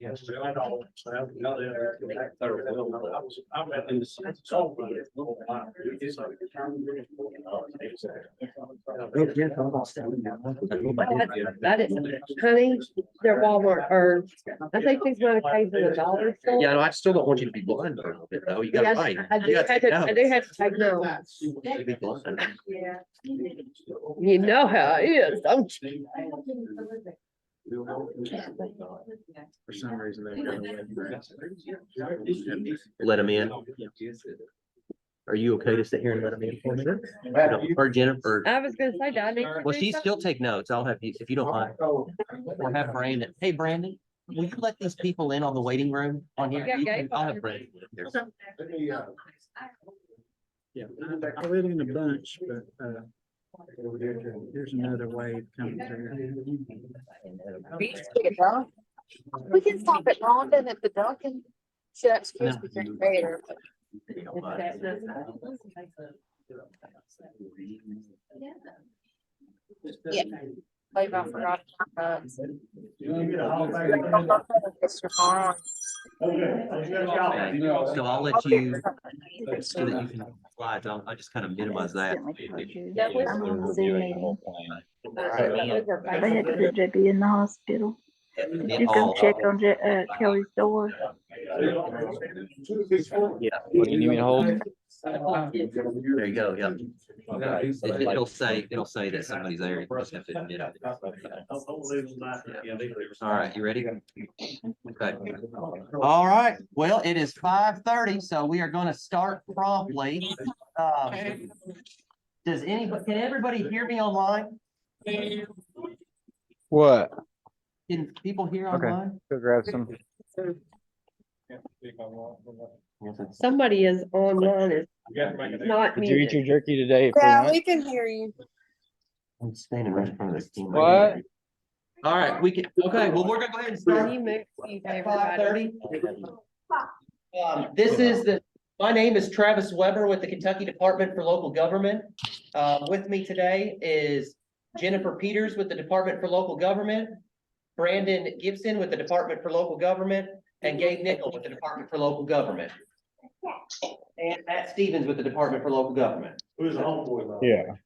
Yes. That is, honey, their Walmart, or I think these might have paid for the dollar store. Yeah, no, I still don't want you to be blind a little bit, though. You got Yes, to write. I do have to, I do have to take notes. Be blind. You know how it is, don't you? For some reason, they Let them in. Are you okay to sit here and let them in for me? Or Jennifer? I was gonna say, do I need to Well, do she still something? take notes. I'll have you, if you don't mind. We'll have Brandon. Hey, Brandon, will you let these people in on the waiting room on here? Yeah, You can- Gabe. I'll have Brandon. Here. Yeah, I live in a bunch, but, there's another wave coming through. We can stop at Rhonda at the Dunkin'. Should excuse me, drink later. Yeah. Maybe I forgot. So I'll let you, so that you can slide. I'll just kind of minimize that. I'm on the Zoom meeting. They had to put JB in the hospital. Did you go check on Kelly's door? Yeah. What do you need me to hold? There you go, yeah. It'll say that somebody's there. You just have to admit it. All right, you ready? Okay. All right, well, it is 5:30, so we are gonna start promptly. Does anybody, can everybody hear me online? What? Can people hear Okay. online? Go grab some. Somebody is online, is not Did you eat your muted. jerky today? for Yeah, lunch? we can hear you. I'm standing right in front of this team. What? All right, we can, okay, well, we're gonna go ahead and Can start. you move to At everybody? 5:30. This is my name is Travis Weber with the Kentucky Department for Local Government. With me today is Jennifer Peters with the Department for Local Government, Brandon Gibson with the Department for Local Government, and Gabe Nickel with the Department for Local Government. And Matt Stevens with the Department for Local Government. Who's the homeboy? Yeah.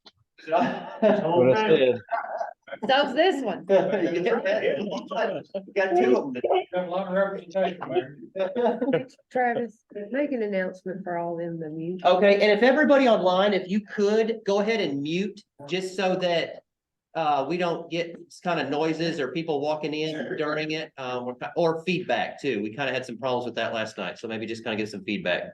What I said. So's this one. Got two of them. Travis, make an announcement for all them, the mute. Okay, and if everybody online, if you could, go ahead and mute, just so that we don't get kind of noises or people walking in during it, or feedback too. We kind of had some problems with that last night, so maybe just kind of get some feedback.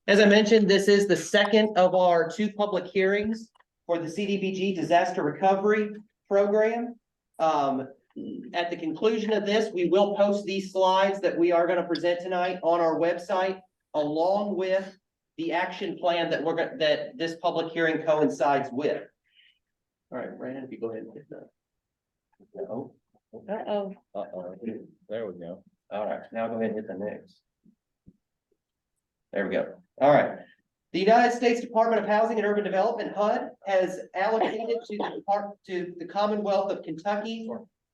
As I mentioned, this is the second of our 2 public hearings for the CDBG Disaster Recovery Program. At the conclusion of this, we will post these slides that we are going to present tonight on our website, along with the action plan that this public hearing coincides with. All right, Brandon, if you go ahead and hit that. No. Uh-oh. There we go. All right, now go ahead and hit the next. There we go. All right. The United States Department of Housing and Urban Development, HUD, has allocated to the Commonwealth of Kentucky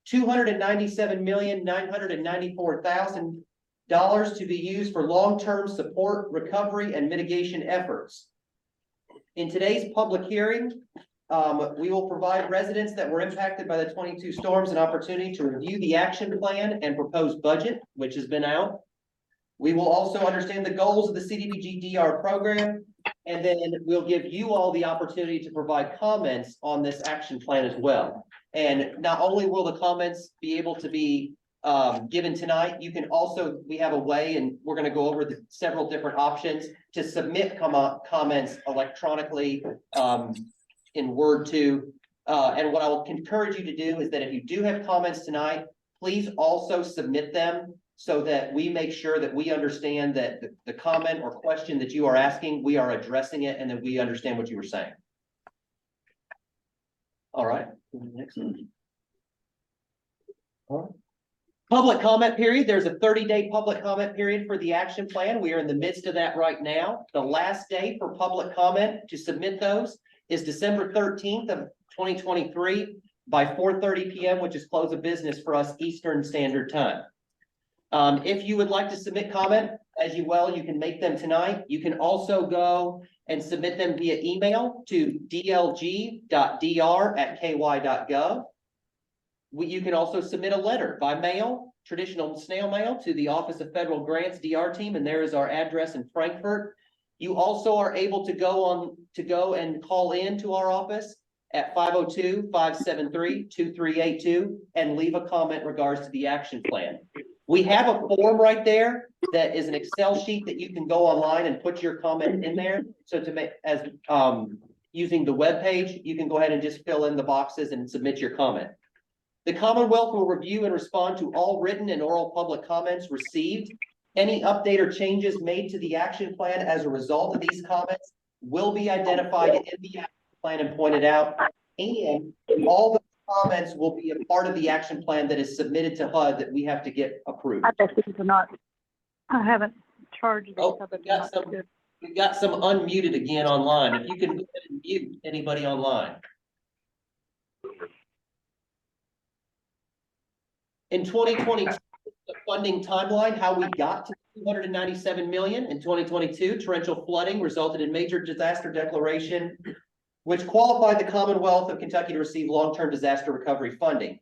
$297,994,000 to be used for long-term support, recovery, and mitigation efforts. In today's public hearing, we will provide residents that were impacted by the 22 storms an opportunity to review the action plan and proposed budget, which has been out. We will also understand the goals of the CDBG-DR program, and then we'll give you all the opportunity to provide comments on this action plan as well. And not only will the comments be able to be given tonight, you can also, we have a way, and we're going to go over the several different options to submit comments electronically in Word too. And what I will encourage you to do is that if you do have comments tonight, please also submit them, so that we make sure that we understand that the comment or question that you are asking, we are addressing it, and that we understand what you were saying. All right. Next one. All right. Public comment period. There's a 30-day public comment period for the action plan. We are in the midst of that right now. The last day for public comment to submit those is December 13th of 2023 by 4:30 p.m., which is close of business for us Eastern Standard Time. If you would like to submit comment, as you will, you can make them tonight. You can also go and submit them via email to dlg.dr@ky.gov. You can also submit a letter by mail, traditional snail mail, to the Office of Federal Grants DR team, and there is our address in Frankfurt. You also are able to go and call in to our office at 502-573-2382 and leave a comment in regards to the action plan. We have a form right there that is an Excel sheet that you can go online and put your comment in there. So to make, using the web page, you can go ahead and just fill in the boxes and submit your comment. The Commonwealth will review and respond to all written and oral public comments received. Any update or changes made to the action plan as a result of these comments will be identified in the action plan and pointed out. And all the comments will be a part of the action plan that is submitted to HUD that we have to get approved. I bet these are not, I haven't charged these. Oh, I bet we they're got not some, good. we've got some unmuted again online. If you can go ahead and mute anybody online. In 2022, the funding timeline, how we got to 297 million in 2022, torrential flooding resulted in major disaster declaration, which qualified the Commonwealth of Kentucky to receive long-term disaster recovery funding.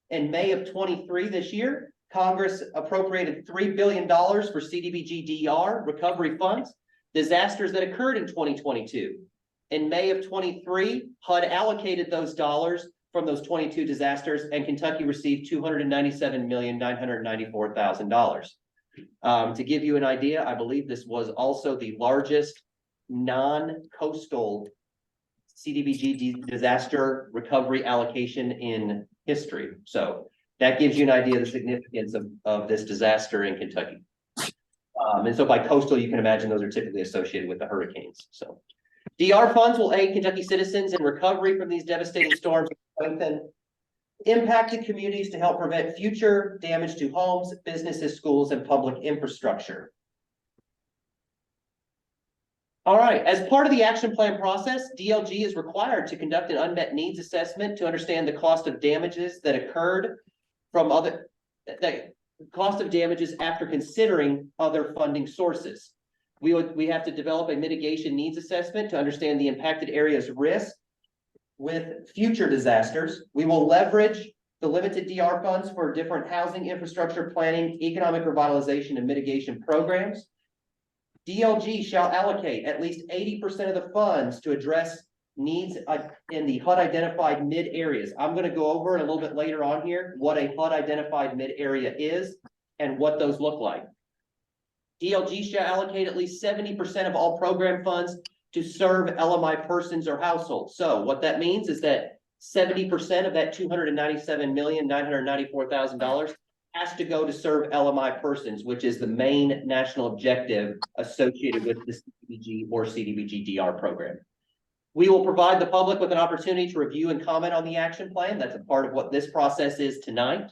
In May of 23 this year, Congress appropriated $3 billion for CDBG-DR recovery funds, disasters that occurred in 2022. In May of 23, HUD allocated those dollars from those 22 disasters, and Kentucky received $297,994,000. To give you an idea, I believe this was also the largest non-coastal CDBG disaster recovery allocation in history. So that gives you an idea of the significance of this disaster in Kentucky. And so by coastal, you can imagine those are typically associated with the hurricanes. So DR funds will aid Kentucky citizens in recovery from these devastating storms and strengthen impacted communities to help prevent future damage to homes, businesses, schools, and public infrastructure. All right, as part of the action plan process, DLG is required to conduct an unmet needs assessment to understand the cost of damages that occurred from cost of damages after considering other funding sources. We have to develop a mitigation needs assessment to understand the impacted area's risk with future disasters. We will leverage the limited DR funds for different housing, infrastructure planning, economic revitalization, and mitigation programs. DLG shall allocate at least 80% of the funds to address needs in the HUD identified mid areas. I'm going to go over a little bit later on here what a HUD identified mid area is and what those look like. DLG shall allocate at least 70% of all program funds to serve LMI persons or households. So what that means is that 70% of that $297,994,000 has to go to serve LMI persons, which is the main national objective associated with the CDBG or CDBG-DR program. We will provide the public with an opportunity to review and comment on the action plan. That's a part of what this process is tonight.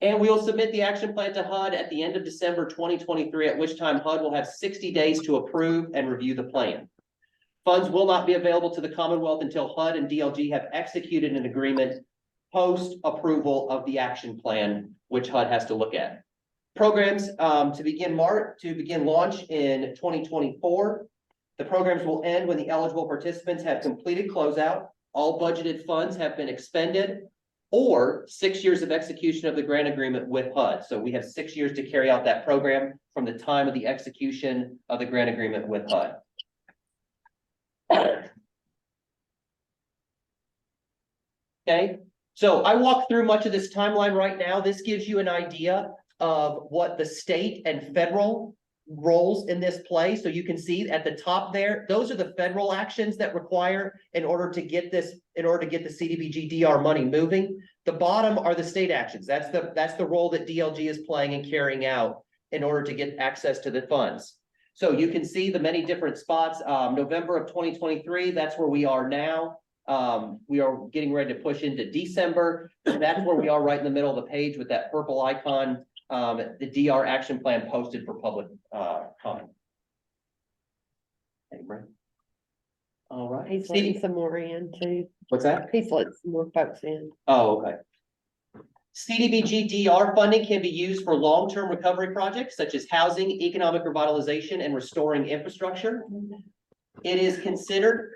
And we will submit the action plan to HUD at the end of December 2023, at which time HUD will have 60 days to approve and review the plan. Funds will not be available to the Commonwealth until HUD and DLG have executed an agreement post approval of the action plan, which HUD has to look at. Programs to begin launch in 2024. The programs will end when the eligible participants have completed closeout, all budgeted funds have been expended, or 6 years of execution of the grant agreement with HUD. So we have 6 years to carry out that program from the time of the execution of the grant agreement with HUD. Okay, so I walked through much of this timeline right now. This gives you an idea of what the state and federal roles in this play. So you can see at the top there, those are the federal actions that require in order to get the CDBG-DR money moving. The bottom are the state actions. That's the role that DLG is playing and carrying out in order to get access to the funds. So you can see the many different spots. November of 2023, that's where we are now. We are getting ready to push into December. That's where we are right in the middle of the page with that purple icon. The DR action plan posted for public comment. Hey, Brent. All right. He's letting some more in too. What's that? He's letting some more folks in. Oh, okay. CDBG-DR funding can be used for long-term recovery projects such as housing, economic revitalization, and restoring infrastructure. It is considered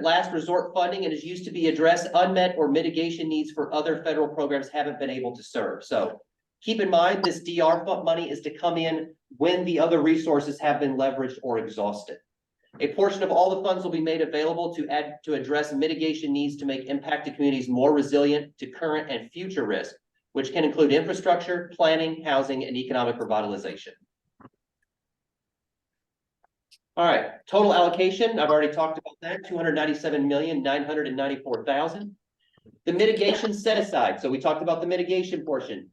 last resort funding and is used to be address unmet or mitigation needs for other federal programs haven't been able to serve. So keep in mind, this DR fund money is to come in when the other resources have been leveraged or exhausted. A portion of all the funds will be made available to address mitigation needs to make impacted communities more resilient to current and future risk, which can include infrastructure, planning, housing, and economic revitalization. All right, total allocation, I've already talked about that, 297,994,000. The mitigation set aside, so we talked about the mitigation portion.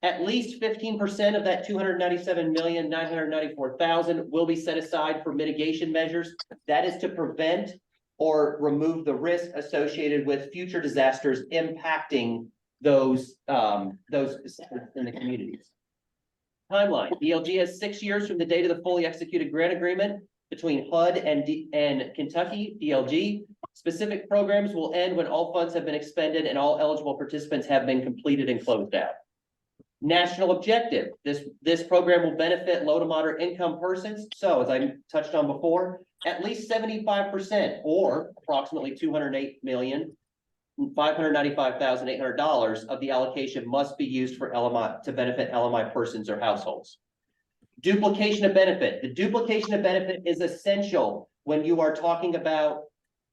At least 15% of that 297,994,000 will be set aside for mitigation measures. That is to prevent or remove the risk associated with future disasters impacting those in the communities. Timeline: DLG has 6 years from the date of the fully executed grant agreement between HUD and Kentucky DLG. Specific programs will end when all funds have been expended and all eligible participants have been completed and closed out. National objective: this program will benefit low to moderate income persons. So as I touched on before, at least 75% or approximately $208,595,800 of the allocation must be used for LMI to benefit LMI persons or households. Duplication of benefit. The duplication of benefit is essential when you are talking about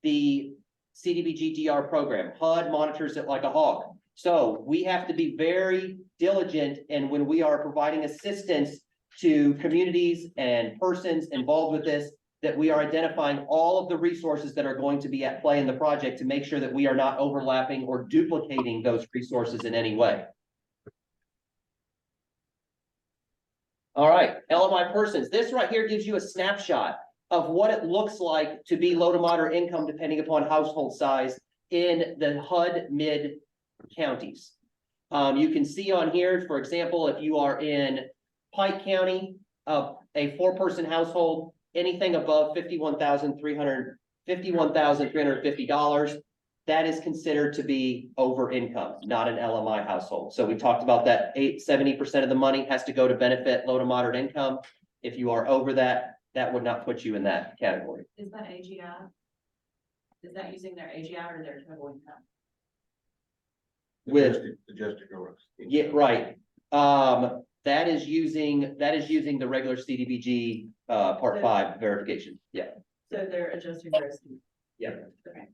the CDBG-DR program. HUD monitors it like a hawk. So we have to be very diligent, and when we are providing assistance to communities and persons involved with this, that we are identifying all of the resources that are going to be at play in the project to make sure that we are not overlapping or duplicating those resources in any way. All right, LMI persons. This right here gives you a snapshot of what it looks like to be low to moderate income depending upon household size in the HUD mid counties. You can see on here, for example, if you are in Pike County, a 4-person household, anything above $51,350, that is considered to be over income, not an LMI household. So we talked about that 70% of the money has to go to benefit low to moderate income. If you are over that, that would not put you in that category. Is that AGI? Is that using their AGI or their total income? With adjusted gross. yeah, right. That is using the regular CDBG Part 5 verification. Yeah. So they're adjusting gross. Yeah. Okay.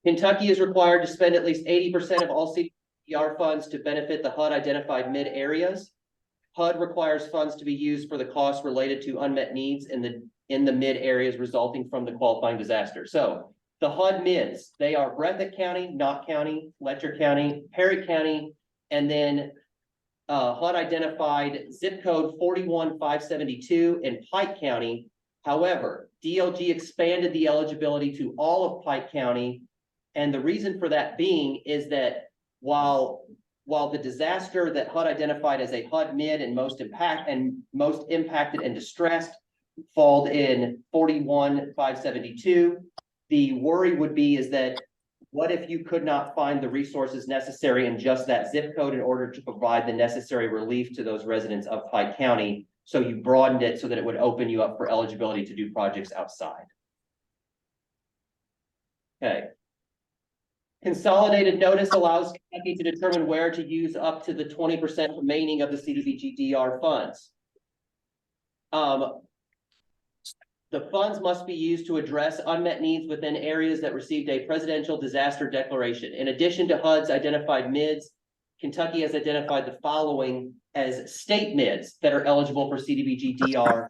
Kentucky is required to spend at least 80% of all CDBG-DR funds to benefit the HUD identified mid areas. HUD requires funds to be used for the costs related to unmet needs in the mid areas resulting from the qualifying disaster. So the HUD mids, they are Breathitt County, Knott County, Letcher County, Perry County, and then HUD identified zip code 41572 in Pike County. However, DLG expanded the eligibility to all of Pike County. And the reason for that being is that while the disaster that HUD identified as a HUD mid and most impacted and distressed fall in 41572, the worry would be is that what if you could not find the resources necessary in just that zip code in order to provide the necessary relief to those residents of Pike County? So you broadened it so that it would open you up for eligibility to do projects outside. Okay. Consolidated notice allows Kentucky to determine where to use up to the 20% remaining of the CDBG-DR funds. The funds must be used to address unmet needs within areas that received a presidential disaster declaration. In addition to HUD's identified mids, Kentucky has identified the following as state mids that are eligible for CDBG-DR,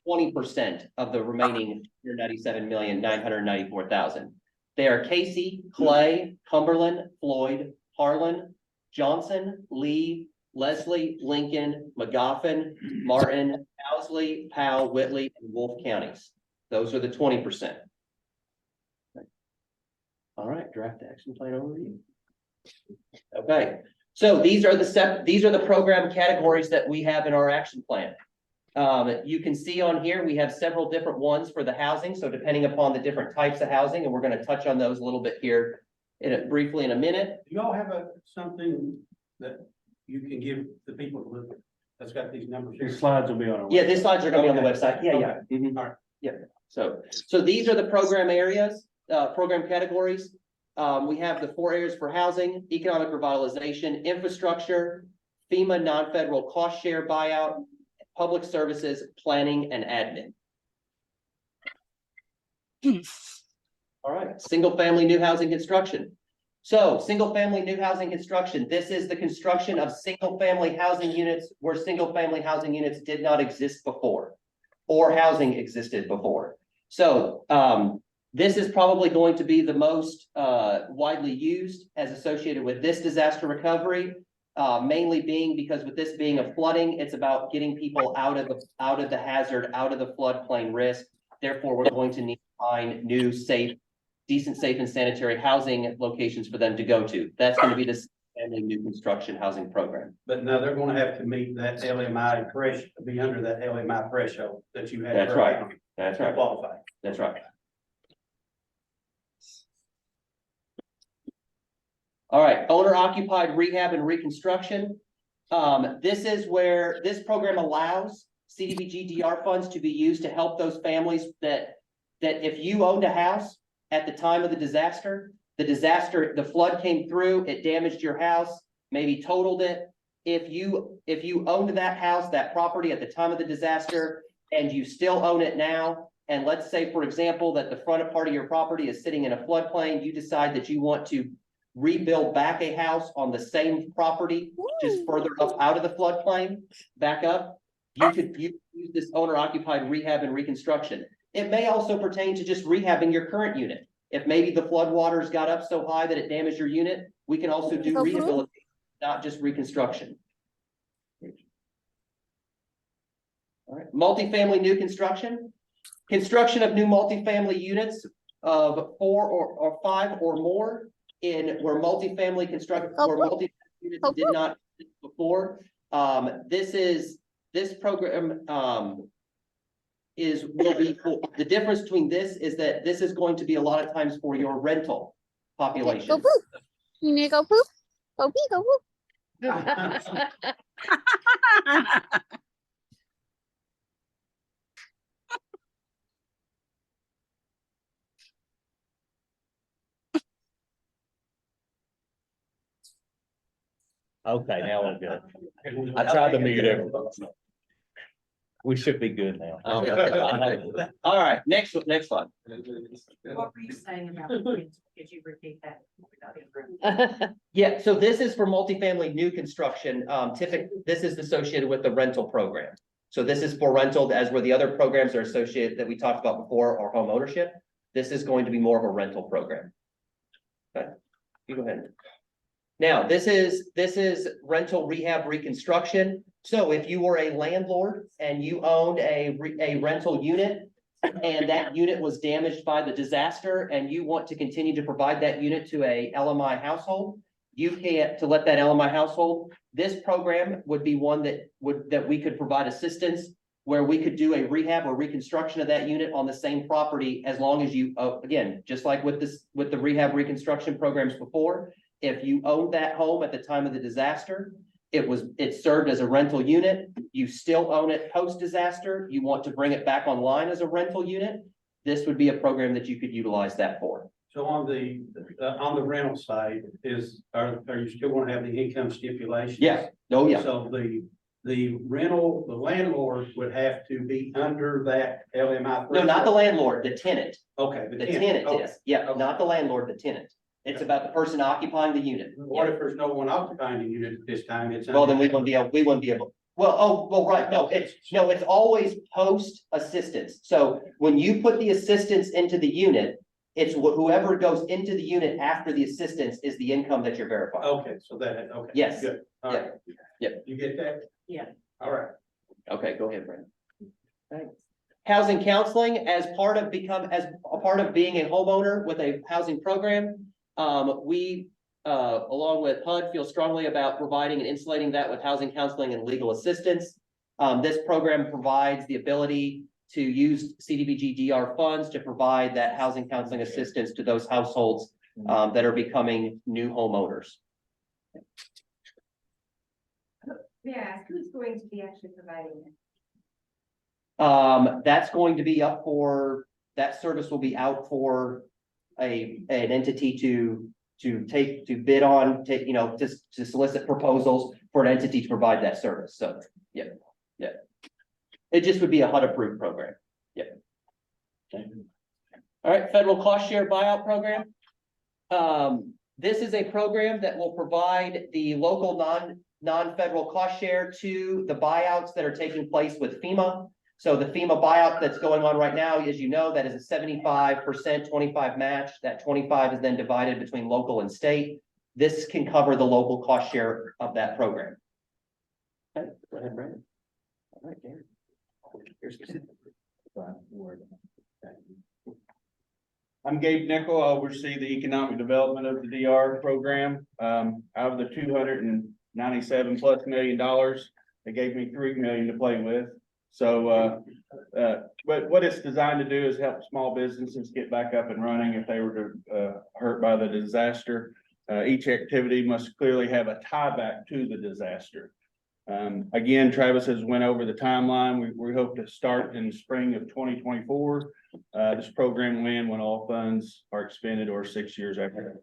20% of the remaining 197,994,000. They are Casey, Clay, Cumberland, Floyd, Harlan, Johnson, Lee, Leslie, Lincoln, McGoffin, Martin, Owsley, Powell, Whitley, and Wolfe counties. Those are the 20%. All right, draft action plan overview. Okay, so these are the program categories that we have in our action plan. You can see on here, we have several different ones for the housing, so depending upon the different types of housing, and we're gonna touch on those a little bit here briefly in a minute. Do y'all have something that you can give the people to look at, that's got these numbers? These slides will be on our. Yeah, these slides are gonna be on the website. Yeah, yeah. Okay. Mhm. All right. Yeah, so these are the program areas, program categories. We have the 4 areas for housing, economic revitalization, infrastructure, FEMA non-federal cost share buyout, public services, planning, and admin. All right, single family new housing construction. So single family new housing construction, this is the construction of single family housing units where single family housing units did not exist before, or housing existed before. So this is probably going to be the most widely used as associated with this disaster recovery. Mainly being because with this being a flooding, it's about getting people out of the hazard, out of the floodplain risk. Therefore, we're going to need to find new, safe, decent, safe, and sanitary housing locations for them to go to. That's going to be the family new construction housing program. But now they're gonna have to meet that LMI threshold, be under that LMI threshold that you have. That's right. That's To right. qualify. That's right. All right, owner occupied rehab and reconstruction. This is where this program allows CDBG-DR funds to be used to help those families that if you owned a house at the time of the disaster, the flood came through, it damaged your house, maybe totaled it. If you owned that house, that property at the time of the disaster, and you still own it now, and let's say, for example, that the front part of your property is sitting in a floodplain, you decide that you want to rebuild back a house on the same property, just further up out of the floodplain, back up, you could use this owner occupied rehab and reconstruction. It may also pertain to just rehabbing your current unit. If maybe the flood waters got up so high that it damaged your unit, we can also do rehabilitation, not just reconstruction. All right, multifamily new construction. Construction of new multifamily units of 4 or 5 or more in where multifamily units did not exist before. This program will be the difference between this is that this is going to be a lot of times for your rental population. Go poop. You need to go poop? Go pee, go poop. Okay, now we're good. I tried to mute everyone. We should be good now. All right, next one. What were you saying about the rent? Could you repeat that? Yeah, so this is for multifamily new construction. This is associated with the rental program. So this is for rental, as where the other programs are associated that we talked about before, or home ownership. This is going to be more of a rental program. Okay, you go ahead. Now, this is rental rehab reconstruction. So if you were a landlord and you owned a rental unit and that unit was damaged by the disaster and you want to continue to provide that unit to a LMI household, you can't, to let that LMI household, this program would be one that we could provide assistance where we could do a rehab or reconstruction of that unit on the same property, as long as you, again, just like with the rehab reconstruction programs before, if you owned that home at the time of the disaster, it served as a rental unit, you still own it post-disaster, you want to bring it back online as a rental unit, this would be a program that you could utilize that for. So on the rental side, are you still gonna have the income stipulation? Yeah, oh yeah. So the landlord would have to be under that LMI. No, not the landlord, the tenant. Okay. The tenant Okay. is, yeah, not the landlord, the tenant. It's about the person occupying the unit. What if there's no one occupying the unit at this time? Well, then we wouldn't be able, well, right, no, it's always post assistance. So when you put the assistance into the unit, it's whoever goes into the unit after the assistance is the income that you're verifying. Okay, so that, okay. Yes. Good. All right. Yep. You get that? Yeah. All right. Okay, go ahead, Brandon. Thanks. Housing counseling as a part of being a homeowner with a housing program. We, along with HUD, feel strongly about providing and insulating that with housing counseling and legal assistance. This program provides the ability to use CDBG-DR funds to provide that housing counseling assistance to those households that are becoming new homeowners. Yeah, who's going to be actually providing it? That's going to be up for, that service will be out for an entity to bid on, to solicit proposals for an entity to provide that service. So, yeah. It just would be a HUD approved program. Yeah. Okay. All right, federal cost share buyout program. This is a program that will provide the local non-federal cost share to the buyouts that are taking place with FEMA. So the FEMA buyout that's going on right now, as you know, that is a 75%, 25 match. That 25 is then divided between local and state. This can cover the local cost share of that program. Okay, go ahead, Brandon. All right, Gary. Here's I'm Gabe Nickel. I oversee the economic development of the DR program. Out of the $297+ million, they gave me $3 million to play with. So, but what it's designed to do is help small businesses get back up and running if they were hurt by the disaster. Each activity must clearly have a tie back to the disaster. Again, Travis has went over the timeline. We hope to start in the spring of 2024. This program will end when all funds are expended or 6 years after.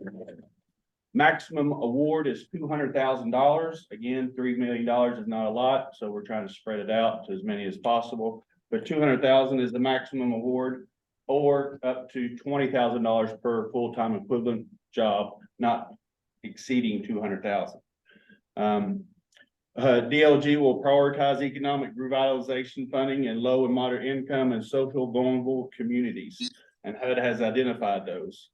Maximum award is $200,000. Again, $3 million is not a lot, so we're trying to spread it out to as many as possible. But $200,000 is the maximum award, or up to $20,000 per full-time equivalent job, not exceeding $200,000. DLG will prioritize economic revitalization funding in low and moderate income and social vulnerable communities, and HUD has identified those.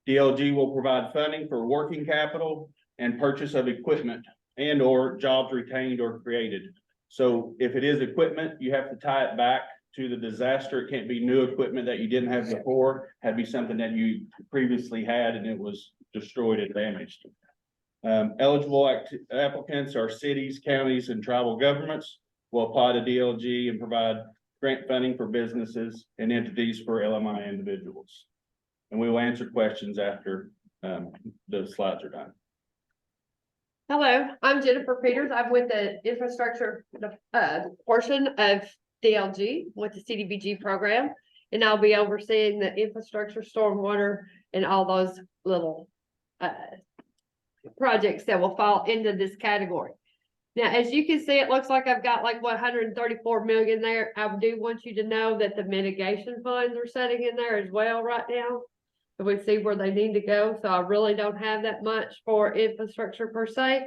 DLG will provide funding for working capital and purchase of equipment and or jobs retained or created. So if it is equipment, you have to tie it back to the disaster. It can't be new equipment that you didn't have before. It had to be something that you previously had and it was destroyed and damaged. Eligible applicants are cities, counties, and tribal governments. Will apply to DLG and provide grant funding for businesses and entities for LMI individuals. And we will answer questions after the slides are done. Hello, I'm Jennifer Peters. I'm with the infrastructure portion of DLG with the CDBG program, and I'll be overseeing the infrastructure, stormwater, and all those little projects that will fall into this category. Now, as you can see, it looks like I've got like 134 million there. I do want you to know that the mitigation funds are sitting in there as well right now. So we see where they need to go. So I really don't have that much for infrastructure per se.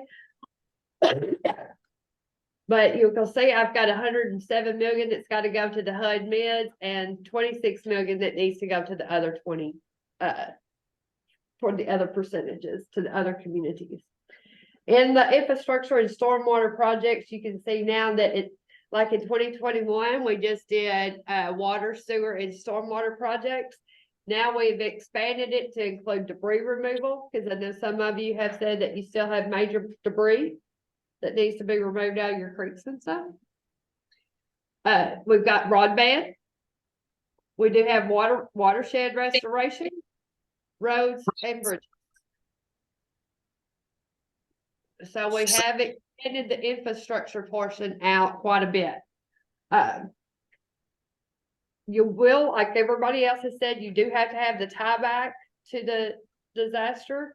But you can see I've got 107 million that's got to go to the HUD mids and 26 million that needs to go to the other 20 for the other percentages to the other communities. In the infrastructure and stormwater projects, you can see now that it, like in 2021, we just did water, sewer, and stormwater projects. Now we've expanded it to include debris removal, because I know some of you have said that you still have major debris that needs to be removed out of your creeks and stuff. We've got broadband. We do have watershed restoration, roads, and bridges. So we have extended the infrastructure portion out quite a bit. You will, like everybody else has said, you do have to have the tie back to the disaster,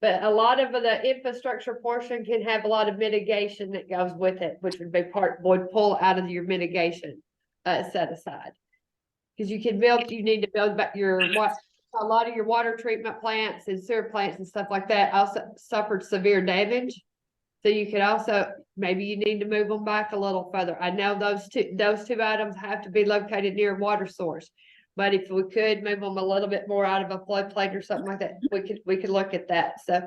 but a lot of the infrastructure portion can have a lot of mitigation that goes with it, which would pull out of your mitigation set aside. Because you need to build back a lot of your water treatment plants and sewer plants and stuff like that also suffered severe damage. So you could also, maybe you need to move them back a little further. I know those two items have to be located near a water source, but if we could move them a little bit more out of a floodplain or something like that, we could look at that. So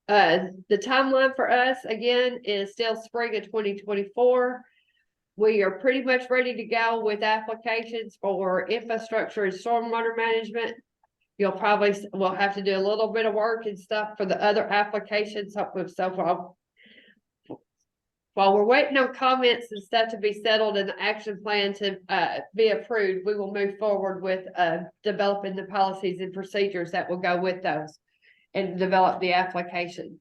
the timeline for us again is still spring of 2024. We are pretty much ready to go with applications for infrastructure and stormwater management. We'll have to do a little bit of work and stuff for the other applications. So While we're waiting on comments and stuff to be settled and the action plan to be approved, we will move forward with developing the policies and procedures that will go with those and develop the applications.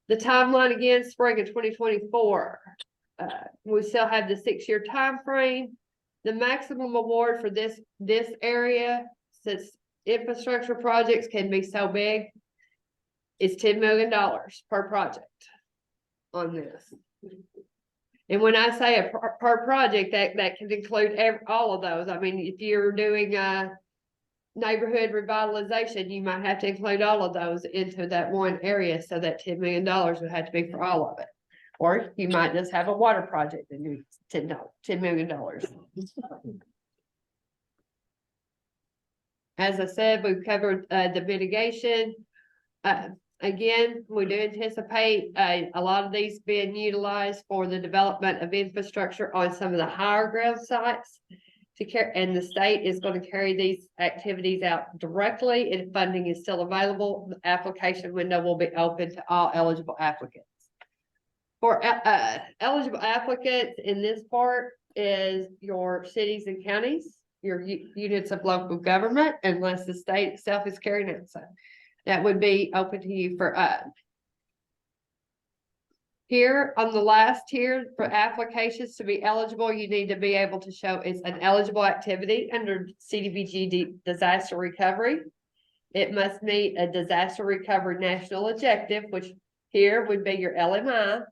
The timeline again, spring of 2024. We still have the 6-year time frame. The maximum award for this area, since infrastructure projects can be so big, is $10 million per project on this. And when I say per project, that can include all of those. I mean, if you're doing neighborhood revitalization, you might have to include all of those into that one area. So that $10 million would have to be for all of it. Or you might just have a water project and you $10 million. As I said, we've covered the mitigation. Again, we do anticipate a lot of these being utilized for the development of infrastructure on some of the higher ground sites. And the state is going to carry these activities out directly, and funding is still available. The application window will be open to all eligible applicants. For eligible applicants in this part is your cities and counties, your units of local government, unless the state itself is carrying it. So that would be open to you for here on the last tier for applications to be eligible, you need to be able to show it's an eligible activity under CDBG disaster recovery. It must meet a disaster recovery national objective, which here would be your LMI,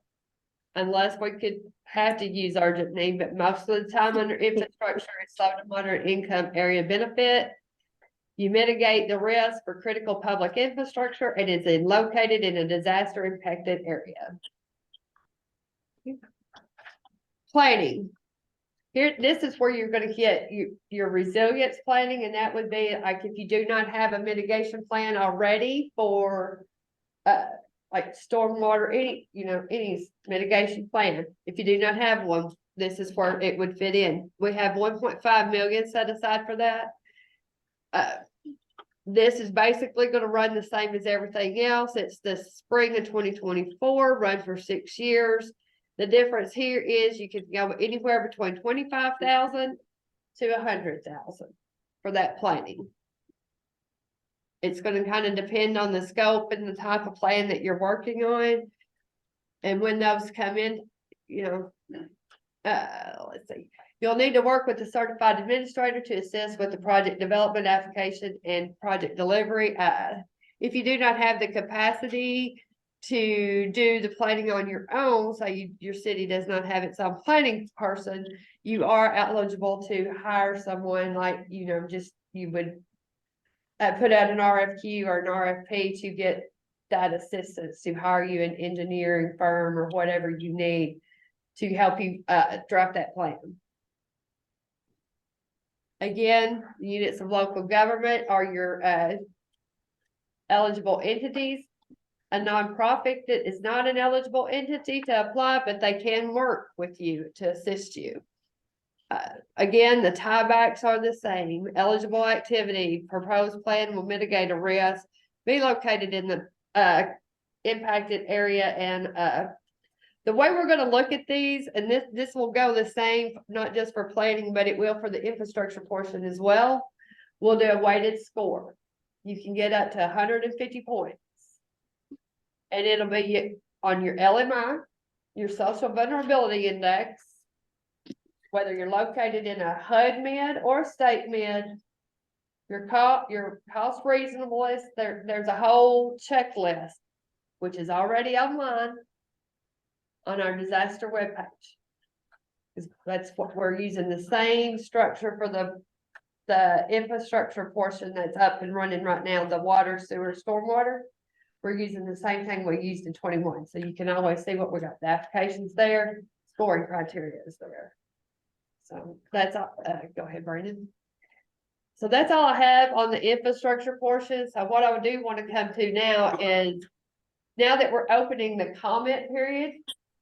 unless we could have to use urgent need, but most of the time under infrastructure, it's low to moderate income area benefit. You mitigate the risk for critical public infrastructure and is located in a disaster impacted area. Planning. Here, this is where you're going to get your resilience planning, and that would be like if you do not have a mitigation plan already for like stormwater, any mitigation plan. If you do not have one, this is where it would fit in. We have 1.5 million set aside for that. This is basically going to run the same as everything else. It's the spring of 2024, run for 6 years. The difference here is you can go anywhere between 25,000 to 100,000 for that planning. It's going to kind of depend on the scope and the type of plan that you're working on. And when those come in, let's see. You'll need to work with the certified administrator to assist with the project development application and project delivery. If you do not have the capacity to do the planning on your own, so your city does not have its own planning person, you are eligible to hire someone like, you would put out an RFQ or an RFP to get that assistance to hire you an engineering firm or whatever you need to help you draft that plan. Again, units of local government are your eligible entities. A nonprofit that is not an eligible entity to apply, but they can work with you to assist you. Again, the tiebacks are the same. Eligible activity, proposed plan will mitigate a risk, be located in the impacted area. And the way we're going to look at these, and this will go the same, not just for planning, but it will for the infrastructure portion as well. We'll do a weighted score. You can get up to 150 points. And it'll be on your LMI, your social vulnerability index, whether you're located in a HUD mid or a state mid, your cost reasonableness, there's a whole checklist, which is already online on our disaster webpage. That's what we're using, the same structure for the infrastructure portion that's up and running right now, the water, sewer, stormwater. We're using the same thing we used in 21. So you can always see what we got. The applications there, scoring criteria is there. So that's all. Go ahead, Brandon. So that's all I have on the infrastructure portion. So what I do want to come to now is, now that we're opening the comment period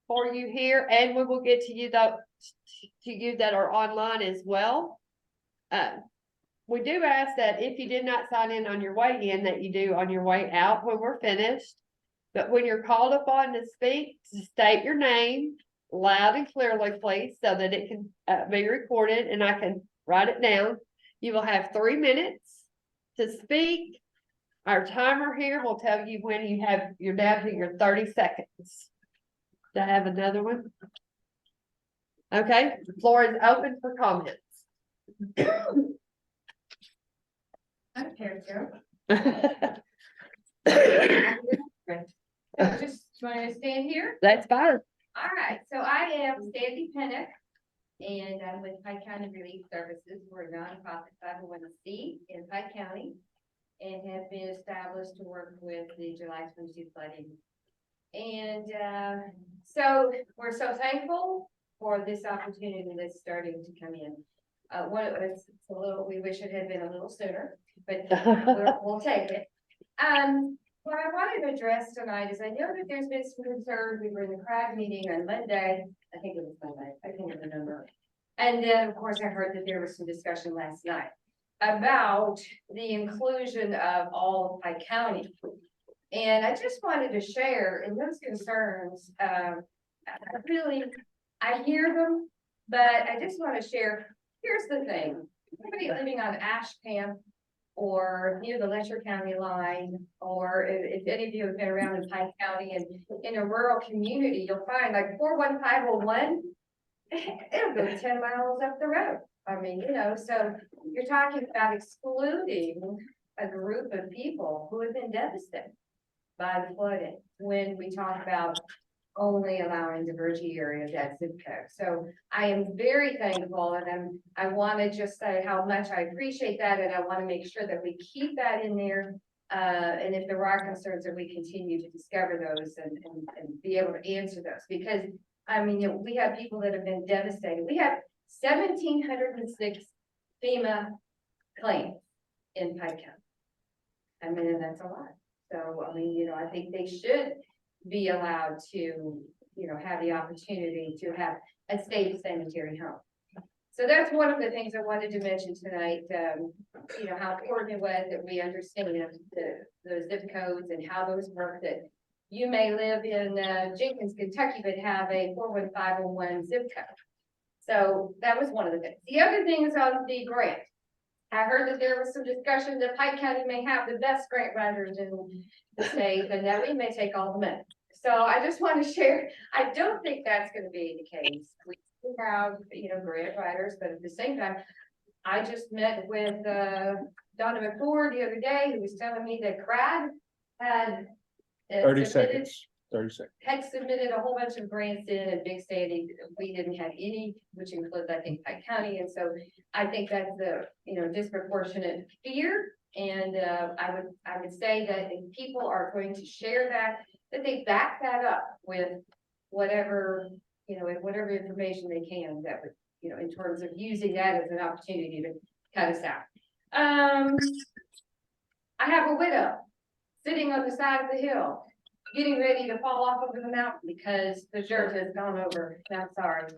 for you here, and we will get to you that are online as well. We do ask that if you did not sign in on your way in, that you do on your way out when we're finished. But when you're called upon to speak, state your name, loud and clearly, please, so that it can be recorded and I can write it down. You will have 3 minutes to speak. Our timer here will tell you when you're down to your 30 seconds. Do I have another one? Okay, the floor is open for comments. I'm here, Joe. That's Just want to stand here? fine. All right, so I am Sandy Pennick, and I'm with Pike County Relief Services. We're a nonprofit 501c in Pike County and have been established to work with the July 22 flooding. And so we're so thankful for this opportunity that's starting to come in. It's a little, we wish it had been a little sooner, but we'll take it. What I wanted to address tonight is I know that there's been some concern. We were in the CRAG meeting on Monday. I think it was Monday. I can't remember. And then, of course, I heard that there was some discussion last night about the inclusion of all of Pike County. And I just wanted to share in those concerns, I hear them, but I just want to share, here's the thing. Somebody living on Ashcamp or near the Letcher County line, or if any of you have been around in Pike County and in a rural community, you'll find like 41501, it'll go 10 miles up the road. I mean, you know, so you're talking about excluding a group of people who have been devastated by the flooding when we talk about only allowing the Virgie area of that zip code. So I am very thankful, and I want to just say how much I appreciate that, and I want to make sure that we keep that in there. And if there are concerns, that we continue to discover those and be able to answer those, because I mean, you know, we have people that have been devastated. We have 1,706 FEMA claims in Pike County. I mean, and that's a lot. So, I mean, you know, I think they should be allowed to, you know, have the opportunity to have a state sanitary home. So that's one of the things I wanted to mention tonight, you know, how important it was that we understand the zip codes and how those work, that you may live in Jenkins, Kentucky, but have a 41501 zip code. So that was one of the things. The other thing is on the grant. I heard that there was some discussion that Pike County may have the best grant writers in the state and that we may take all the money. So I just want to share, I don't think that's going to be the case. We do have, you know, grant writers, but at the same time, I just met with Donna McCord the other day, who was telling me that CRAD had 30 seconds. 30 seconds. had submitted a whole bunch of grants in, and Big Sandy, we didn't have any, which includes, I think, Pike County. And so I think that's the, you know, disproportionate fear. And I would say that if people are going to share that they back that up with whatever, you know, whatever information they can, that would, you know, in terms of using that as an opportunity to cut us out. I have a widow sitting on the side of the hill, getting ready to fall off over the mountain because the dirt has gone over. I'm sorry.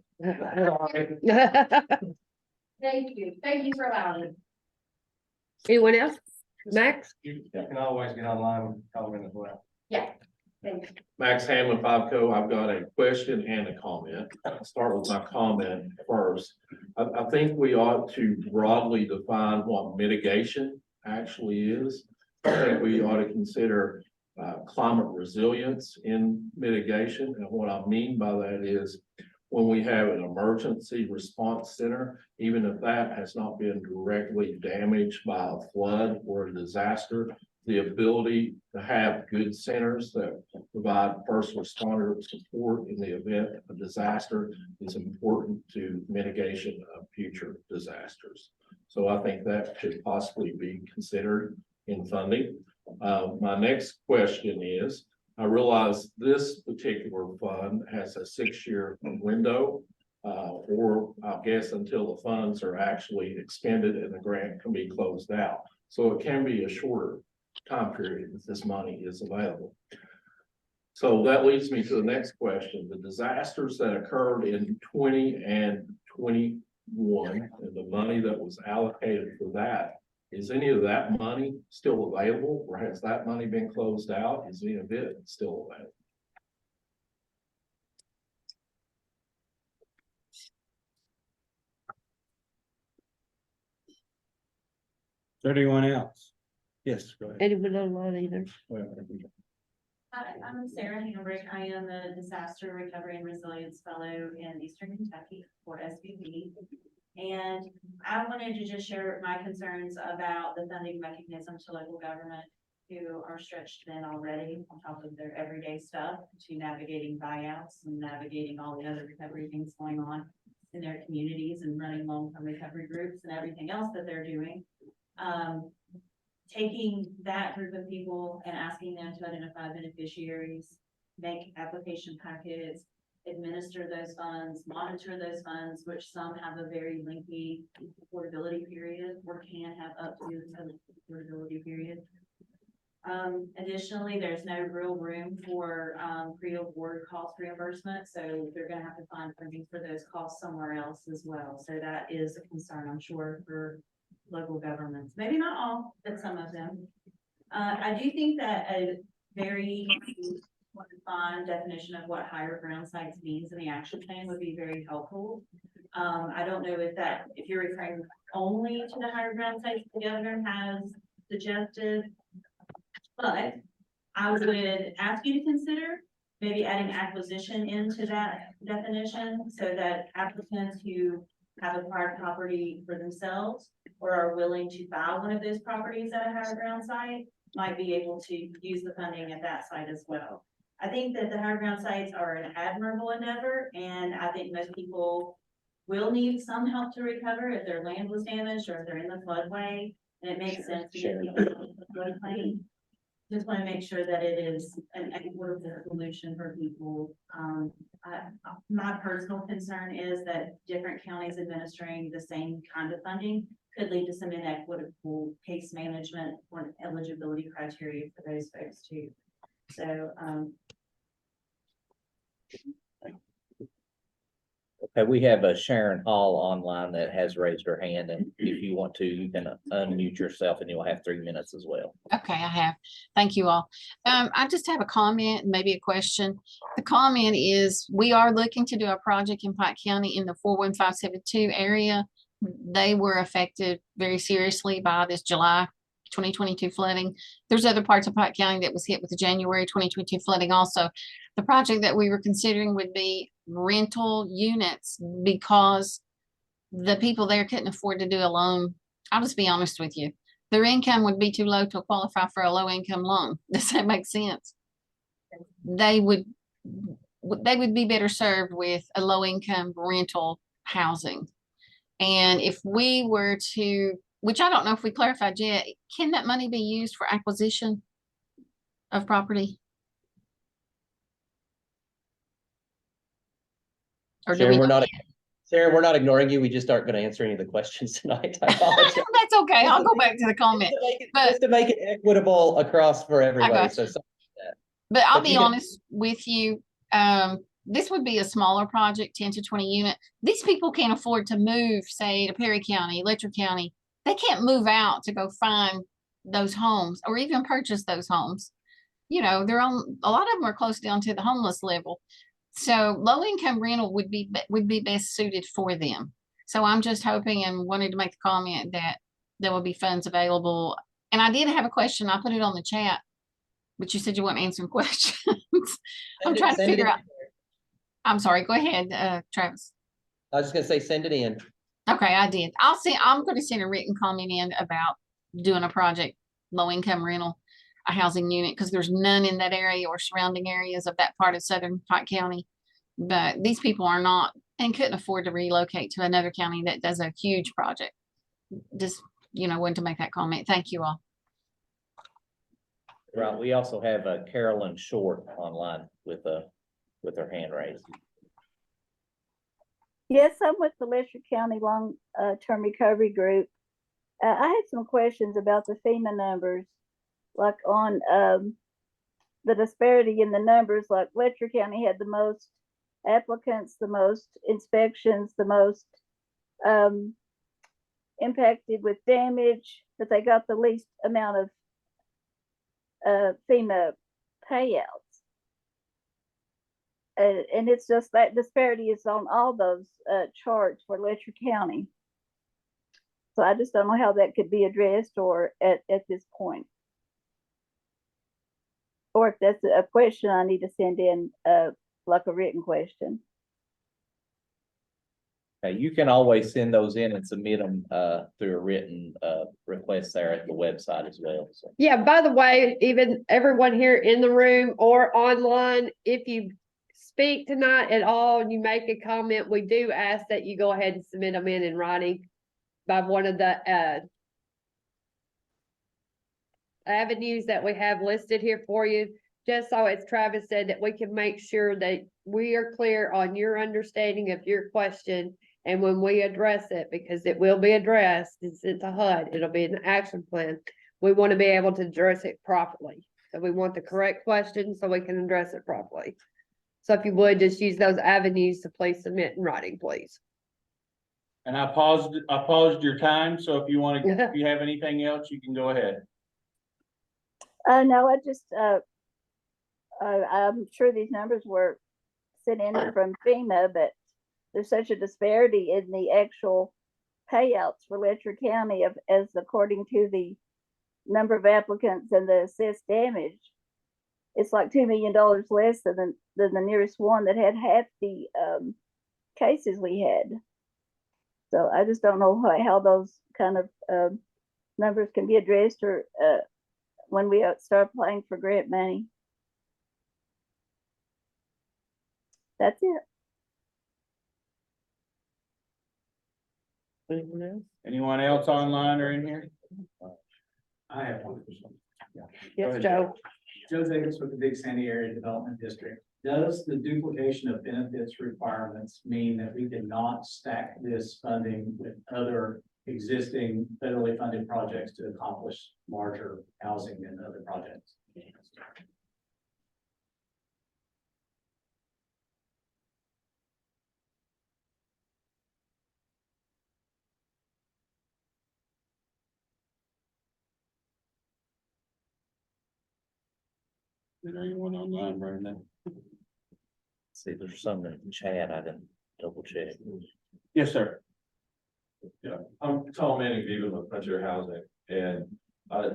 Thank you. Thank you for allowing me. Anyone else? Max? You can always get online and comment as well. Yeah. Thank you. Max Hamlin, 5Co. I've got a question and a comment. I'll start with my comment first. I think we ought to broadly define what mitigation actually is. I think we ought to consider climate resilience in mitigation. And what I mean by that is when we have an emergency response center, even if that has not been directly damaged by a flood or a disaster, the ability to have good centers that provide first responder support in the event of a disaster is important to mitigation of future disasters. So I think that should possibly be considered in funding. My next question is, I realize this particular fund has a 6-year window, or I guess until the funds are actually expended and the grant can be closed out. So it can be a shorter time period if this money is available. So that leads me to the next question. The disasters that occurred in 20 and 21 and the money that was allocated for that, is any of that money still available, or has that money been closed out? Is any of it still available? Anyone else? Yes, go ahead. Anyone online either? Hi, I'm Sarah Hambrick. I am a Disaster Recovery and Resilience Fellow in Eastern Kentucky for SVP. And I wanted to just share my concerns about the funding mechanism to local government who are stretched thin already on top of their everyday stuff to navigating buyouts and navigating all the other recovery things going on in their communities and running long-term recovery groups and everything else that they're doing. Taking that group of people and asking them to identify beneficiaries, make application packets, administer those funds, monitor those funds, which some have a very lengthy affordability period or can have up to a affordability period. Additionally, there's no real room for pre-award cost reimbursement, so they're gonna have to find funding for those costs somewhere else as well. So that is a concern, I'm sure, for local governments, maybe not all, but some of them. I do think that a very fine definition of what higher ground sites means in the action plan would be very helpful. I don't know if you're referring only to the higher ground sites the governor has suggested, but I would ask you to consider maybe adding acquisition into that definition so that applicants who have acquired property for themselves or are willing to buy one of those properties at a higher ground site might be able to use the funding at that site as well. I think that the higher ground sites are an admirable endeavor, and I think most people will need some help to recover if their land was damaged or if they're in the floodway, and it makes sense to get people in the floodplain. Just want to make sure that it is an equitable solution for people. My personal concern is that different counties administering the same kind of funding could lead to some inequitable case management or eligibility criteria for those folks too. So, Okay, we have a Sharon Hall online that has raised her hand, and if you want to, you can unmute yourself and you'll have 3 minutes as well. Okay, I have. Thank you all. I just have a comment, maybe a question. The comment is, we are looking to do a project in Pike County in the 41572 area. They were affected very seriously by this July 2022 flooding. There's other parts of Pike County that was hit with the January 2022 flooding also. The project that we were considering would be rental units because the people there couldn't afford to do a loan. I'll just be honest with you. Their income would be too low to qualify for a low income loan. Does that make sense? They would be better served with a low income rental housing. And if we were to, which I don't know if we clarified yet, can that money be used for acquisition of property? Or do Sharon, we? Sarah, we're not ignoring you. We just aren't going to answer any of the questions tonight. I apologize. That's okay. I'll go back to the comment. Just to make it equitable across for everybody. got So you. sorry for that. But I'll But be you can- honest with you. This would be a smaller project, 10 to 20 unit. These people can't afford to move, say, to Perry County, Letcher County. They can't move out to go find those homes or even purchase those homes. You know, they're on, a lot of them are close down to the homeless level. So low income rental would be best suited for them. So I'm just hoping and wanted to make the comment that there will be funds available. And I did have a question. I put it on the chat, but you said you weren't answering questions. I'm trying to figure out. I'm sorry. Go ahead, Travis. I was just going to say, send it in. Okay, I did. I'm going to send a written comment in about doing a project, low income rental, a housing unit, because there's none in that area or surrounding areas of that part of Southern Pike County. But these people are not and couldn't afford to relocate to another county that does a huge project. Just, wanted to make that comment. Thank you all. Right, we also have Carolyn Short online with her hand raised. Yes, I'm with the Letcher County Long-Term Recovery Group. I had some questions about the FEMA numbers, like on the disparity in the numbers, like Letcher County had the most applicants, the most inspections, the most impacted with damage, but they got the least amount of FEMA payouts. And it's just that disparity is on all those charts for Letcher County. So I just don't know how that could be addressed or at this point. Or if that's a question I need to send in, like a written question. You can always send those in and submit them, through a written, request there at the website as well, so. Yeah, by the way, even everyone here in the room or online, if you speak tonight at all and you make a comment, we do ask that you go ahead and submit them in writing by one of the avenues that we have listed here for you, just so as Travis said, that we can make sure that we are clear on your understanding of your question. And when we address it, because it will be addressed, it's a HUD, it'll be an action plan. We want to be able to address it properly. So we want the correct question so we can address it properly. So if you would, just use those avenues to please submit in writing, please. And I paused your time, so if you want to, if you have anything else, you can go ahead. No, I just, I'm sure these numbers were sent in from FEMA, but there's such a disparity in the actual payouts for Letcher County as according to the number of applicants and the assessed damage. It's like $2 million less than the nearest one that had half the cases we had. So I just don't know how those kind of numbers can be addressed or when we start applying for grant money. That's it. Anyone else online or in here? I have one. Yes, Joe. Joe Jacobs with the Big Sandy Area Development District. Does the duplication of benefits requirements mean that we cannot stack this funding with other existing federally funded projects to accomplish larger housing and other projects? Is there anyone online right now? See, there's some in the chat, I didn't double check. Yes, sir. Yeah, I'm Tom Manning, Viva with Frontier Housing, and I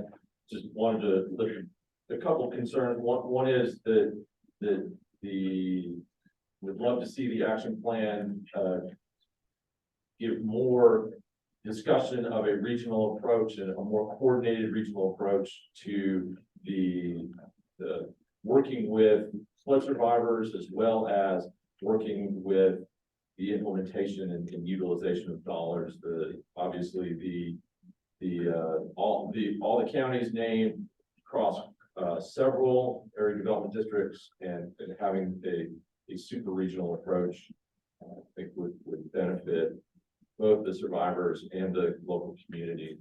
just wanted to look at a couple concerns. One is that would love to see the action plan give more discussion of a regional approach and a more coordinated regional approach to the working with flood survivors, as well as working with the implementation and utilization of dollars. Obviously all the counties named across several area development districts, and having a super regional approach, I think would benefit both the survivors and the local community.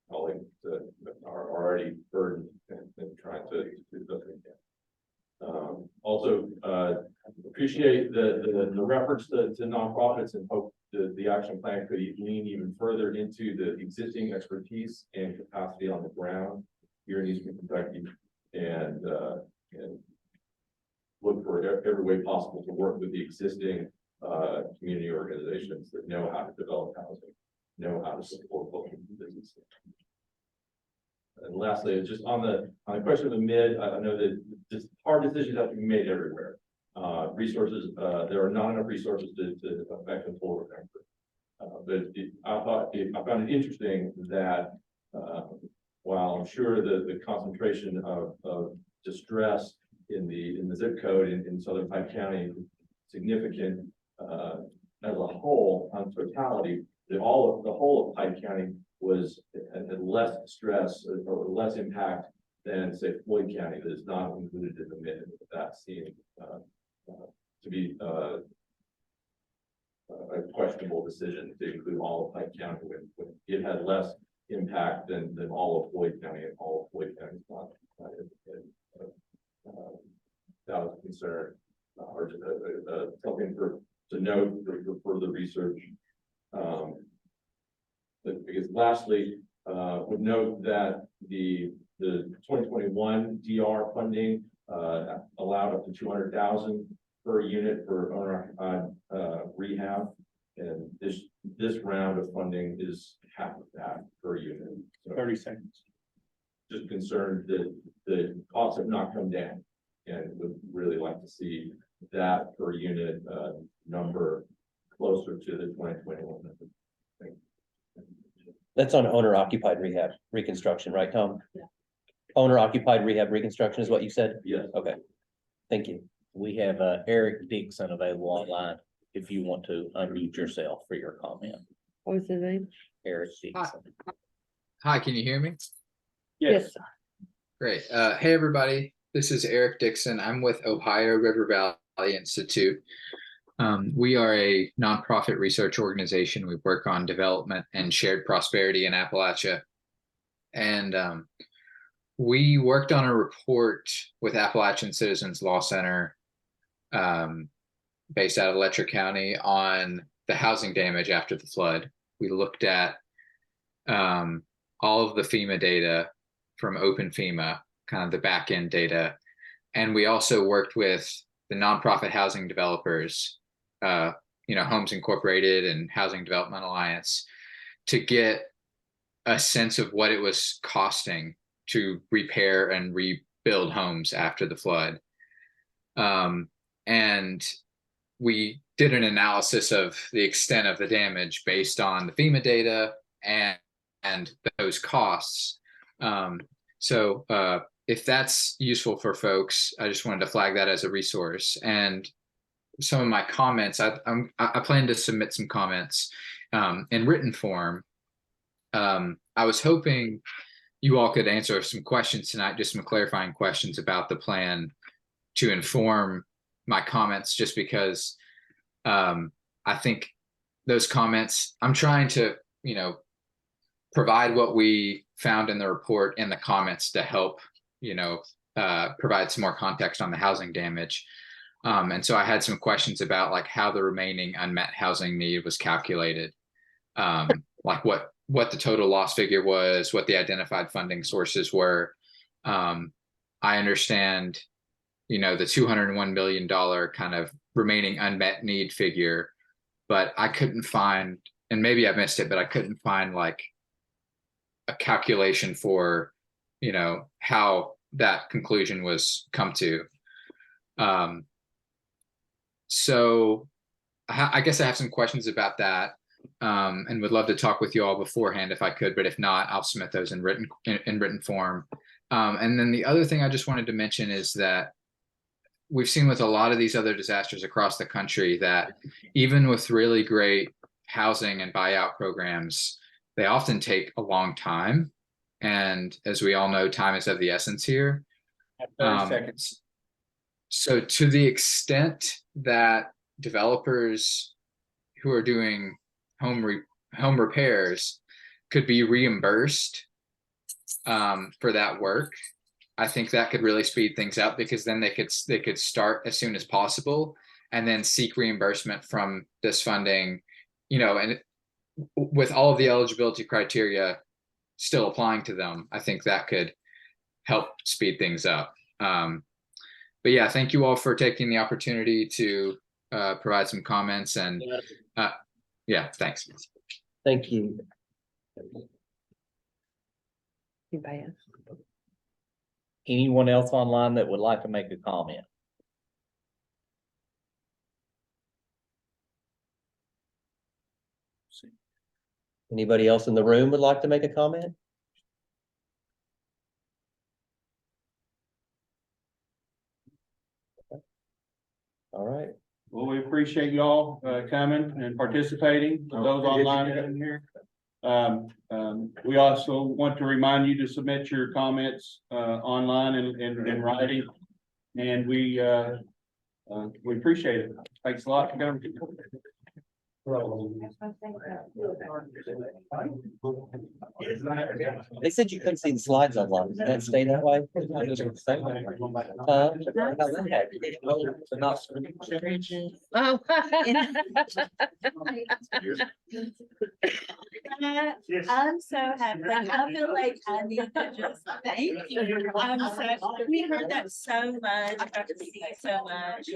Colleagues are already burdened and trying to do what they can. Also, appreciate the reference to nonprofits, and hope the action plan could lean even further into the existing expertise and capacity on the ground here in Eastern Kentucky, and look for every way possible to work with the existing community organizations that know how to develop housing, know how to support local businesses. And lastly, just on the question of the mid, I know that just hard decisions have to be made everywhere. Resources, there are not enough resources to affect the full recovery. But I found it interesting that while I'm sure the concentration of distress in the zip code in Southern Pike County is significant, as a whole, on totality, the whole of Pike County had less stress or less impact than, say, Floyd County, that is not included in the mid. That seemed to be a questionable decision to include all of Pike County when it had less impact than all of Floyd County, and all of Floyd County is not. That was a concern, or something to note for further research. Because lastly, would note that the 2021 DR funding allowed up to 200,000 per unit for owner-occupied rehab, and this this round of funding is half of that per unit. So 30 seconds. just concerned that the costs have not come down. And would really like to see that per unit, number closer to the 2021 number. Thank you. That's on owner occupied rehab reconstruction, right, Tom? Owner occupied rehab reconstruction is what you said? Yes. Okay. Thank you. We have Eric Dixon available online if you want to unmute yourself for your comment. What was his name? Eric Dixon. Hi, can you hear me? Yes. Great. Hey, everybody. This is Eric Dixon. I'm with Ohio River Valley Institute. We are a nonprofit research organization. We work on development and shared prosperity in Appalachia. And we worked on a report with Appalachian Citizens Law Center based out of Letcher County on the housing damage after the flood. We looked at all of the FEMA data from Open FEMA, kind of the back end data. And we also worked with the nonprofit housing developers, Homes Incorporated and Housing Development Alliance, to get a sense of what it was costing to repair and rebuild homes after the flood. And we did an analysis of the extent of the damage based on the FEMA data and those costs. So if that's useful for folks, I just wanted to flag that as a resource. And some of my comments, I plan to submit some comments in written form. I was hoping you all could answer some questions tonight, just some clarifying questions about the plan to inform my comments, just because I think those comments, I'm trying to, provide what we found in the report in the comments to help, provide some more context on the housing damage. And so I had some questions about like how the remaining unmet housing need was calculated, like what the total loss figure was, what the identified funding sources were. I understand, the $201 million kind of remaining unmet need figure, but I couldn't find, and maybe I missed it, but I couldn't find like a calculation for, how that conclusion was come to. So I guess I have some questions about that, and would love to talk with you all beforehand if I could, but if not, I'll submit those in written form. And then the other thing I just wanted to mention is that we've seen with a lot of these other disasters across the country that even with really great housing and buyout programs, they often take a long time. And as we all know, time is of the essence here. 30 seconds. So to the extent that developers who are doing home repairs could be reimbursed for that work, I think that could really speed things up, because then they could start as soon as possible and then seek reimbursement from this funding, and with all of the eligibility criteria still applying to them, I think that could help speed things up. But yeah, thank you all for taking the opportunity to provide some comments, and yeah, thanks. Thank you. Anyone else online that would like to make a comment? Anybody else in the room would like to make a comment? All right. Well, we appreciate y'all coming and participating, those online in here. We also want to remind you to submit your comments online and in writing. And we appreciate it. Thanks a lot for coming. They said you couldn't see the slides online. Does that stay that way? Oh. I'm so happy. I feel like I need to just thank you. We heard that so much, I got to see so much.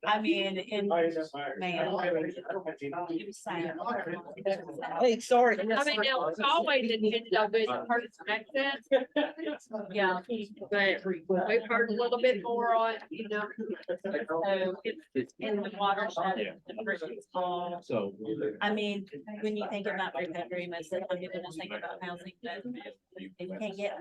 I mean, and man, it was sad. Hey, sorry. I mean, now, it's always intended of it, person access. Yeah. But we've heard a little bit more on, you know. So it's in the watershed, the person's hall. So. I mean, when you think about recovery, most of the time people just think about housing, but if you can't get